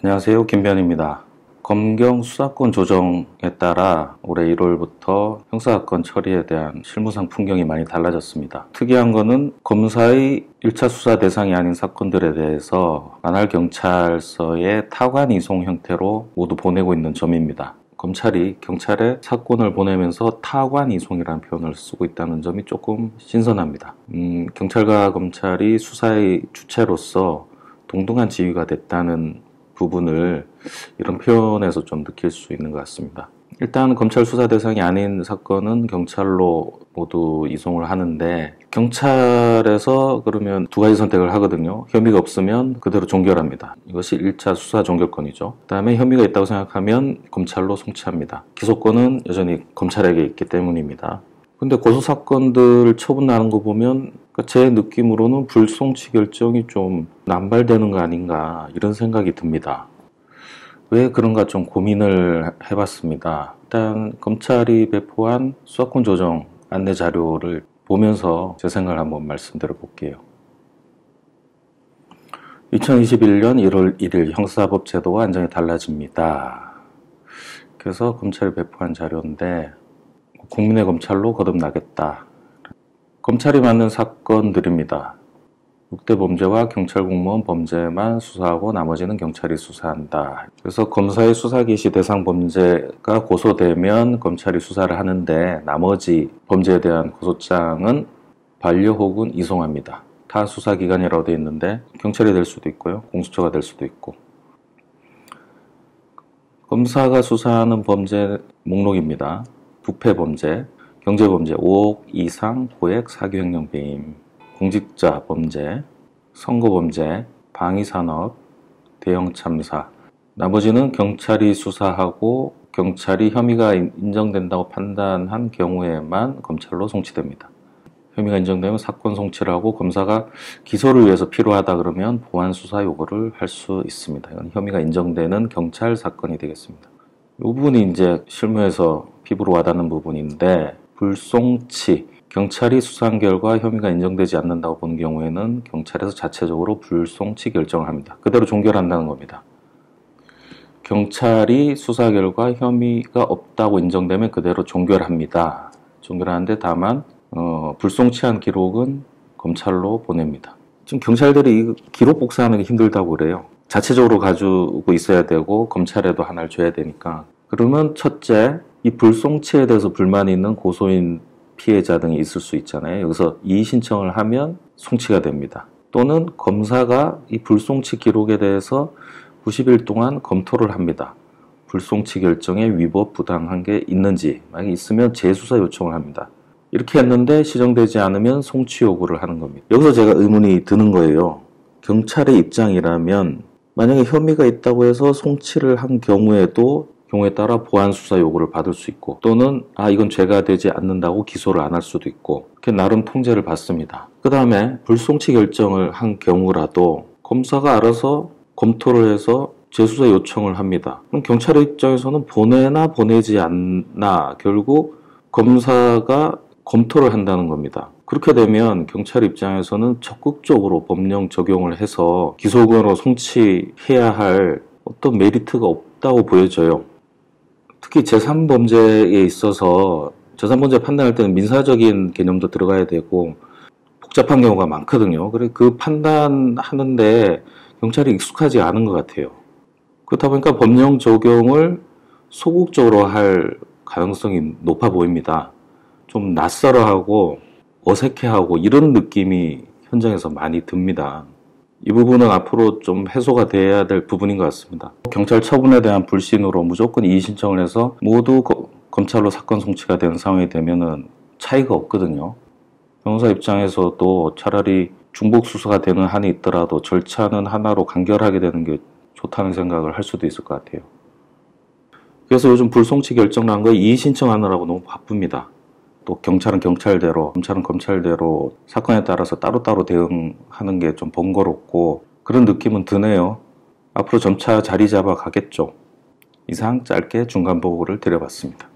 안녕하세요. 김변입니다. 검경 수사권 조정에 따라 올해 1월부터 형사사건 처리에 대한 실무상 풍경이 많이 달라졌습니다. 특이한 거는 검사의 1차 수사 대상이 아닌 사건들에 대해서 관할 경찰서에 타관 이송 형태로 모두 보내고 있는 점입니다. 검찰이 경찰에 사건을 보내면서 타관 이송이라는 표현을 쓰고 있다는 점이 조금 신선합니다. 경찰과 검찰이 수사의 주체로서 동등한 지위가 됐다는 부분을 이런 표현에서 좀 느낄 수 있는 것 같습니다. 일단 검찰 수사 대상이 아닌 사건은 경찰로 모두 이송을 하는데, 경찰에서 그러면 두 가지 선택을 하거든요. 혐의가 없으면 그대로 종결합니다. 이것이 1차 수사 종결권이죠. 그 다음에 혐의가 있다고 생각하면 검찰로 송치합니다. 기소권은 여전히 검찰에게 있기 때문입니다. 근데 고소사건들 처분 나는 거 보면 제 느낌으로는 불송치 결정이 좀 남발되는 거 아닌가 이런 생각이 듭니다. 왜 그런가 좀 고민을 해봤습니다. 일단 검찰이 배포한 수사권 조정 안내 자료를 보면서 제 생각을 한번 말씀드려 볼게요. 2021년 1월 1일 형사사법 제도가 완전히 달라집니다. 그래서 검찰이 배포한 자료인데, 국민의 검찰로 거듭나겠다. 검찰이 맡는 사건들입니다. 6대 범죄와 경찰 공무원 범죄만 수사하고 나머지는 경찰이 수사한다. 그래서 검사의 수사 개시 대상 범죄가 고소되면 검찰이 수사를 하는데, 나머지 범죄에 대한 고소장은 반려 혹은 이송합니다. 타 수사기관이라고 되어 있는데 경찰이 될 수도 있고요, 공수처가 될 수도 있고. 검사가 수사하는 범죄 목록입니다. 부패범죄, 경제범죄, 5억 이상 고액 사기횡령 배임, 공직자 범죄, 선거범죄, 방위산업, 대형 참사. 나머지는 경찰이 수사하고 경찰이 혐의가 인정된다고 판단한 경우에만 검찰로 송치됩니다. 혐의가 인정되면 사건 송치를 하고, 검사가 기소를 위해서 필요하다 그러면 보완 수사 요구를 할 수 있습니다. 이건 혐의가 인정되는 경찰 사건이 되겠습니다. 이 부분이 이제 실무에서 피부로 와닿는 부분인데, 불송치, 경찰이 수사한 결과 혐의가 인정되지 않는다고 본 경우에는 경찰에서 자체적으로 불송치 결정을 합니다. 그대로 종결한다는 겁니다. 경찰이 수사 결과 혐의가 없다고 인정되면 그대로 종결합니다. 종결하는데 다만 불송치한 기록은 검찰로 보냅니다. 지금 경찰들이 이 기록 복사하는 게 힘들다고 그래요. 자체적으로 가지고 있어야 되고 검찰에도 하나를 줘야 되니까. 그러면 첫째, 이 불송치에 대해서 불만이 있는 고소인, 피해자 등이 있을 수 있잖아요. 여기서 이의 신청을 하면 송치가 됩니다. 또는 검사가 이 불송치 기록에 대해서 90일 동안 검토를 합니다. 불송치 결정에 위법 부당한 게 있는지, 만약에 있으면 재수사 요청을 합니다. 이렇게 했는데 시정되지 않으면 송치 요구를 하는 겁니다. 여기서 제가 의문이 드는 거예요. 경찰의 입장이라면 만약에 혐의가 있다고 해서 송치를 한 경우에도 경우에 따라 보완 수사 요구를 받을 수 있고, 또는 이건 죄가 되지 않는다고 기소를 안 할 수도 있고, 이렇게 나름 통제를 받습니다. 그 다음에 불송치 결정을 한 경우라도 검사가 알아서 검토를 해서 재수사 요청을 합니다. 그럼 경찰의 입장에서는 보내나 보내지 않나 결국 검사가 검토를 한다는 겁니다. 그렇게 되면 경찰 입장에서는 적극적으로 법령 적용을 해서 기소권으로 송치해야 할 어떤 메리트가 없다고 보여져요. 특히 제3범죄에 있어서 제3범죄 판단할 때는 민사적인 개념도 들어가야 되고 복잡한 경우가 많거든요. 그래서 그 판단하는데 경찰이 익숙하지 않은 것 같아요. 그렇다 보니까 법령 적용을 소극적으로 할 가능성이 높아 보입니다. 좀 낯설어하고 어색해하고 이런 느낌이 현장에서 많이 듭니다. 이 부분은 앞으로 좀 해소가 돼야 될 부분인 것 같습니다. 경찰 처분에 대한 불신으로 무조건 이의 신청을 해서 모두 검찰로 사건 송치가 되는 상황이 되면은 차이가 없거든요. 변호사 입장에서도 차라리 중복 수사가 되는 한이 있더라도 절차는 하나로 간결하게 되는 게 좋다는 생각을 할 수도 있을 것 같아요. 그래서 요즘 불송치 결정난 거 이의 신청하느라고 너무 바쁩니다. 또 경찰은 경찰대로, 검찰은 검찰대로 사건에 따라서 따로따로 대응하는 게 좀 번거롭고 그런 느낌은 드네요. 앞으로 점차 자리 잡아 가겠죠. 이상 짧게 중간 보고를 드려봤습니다.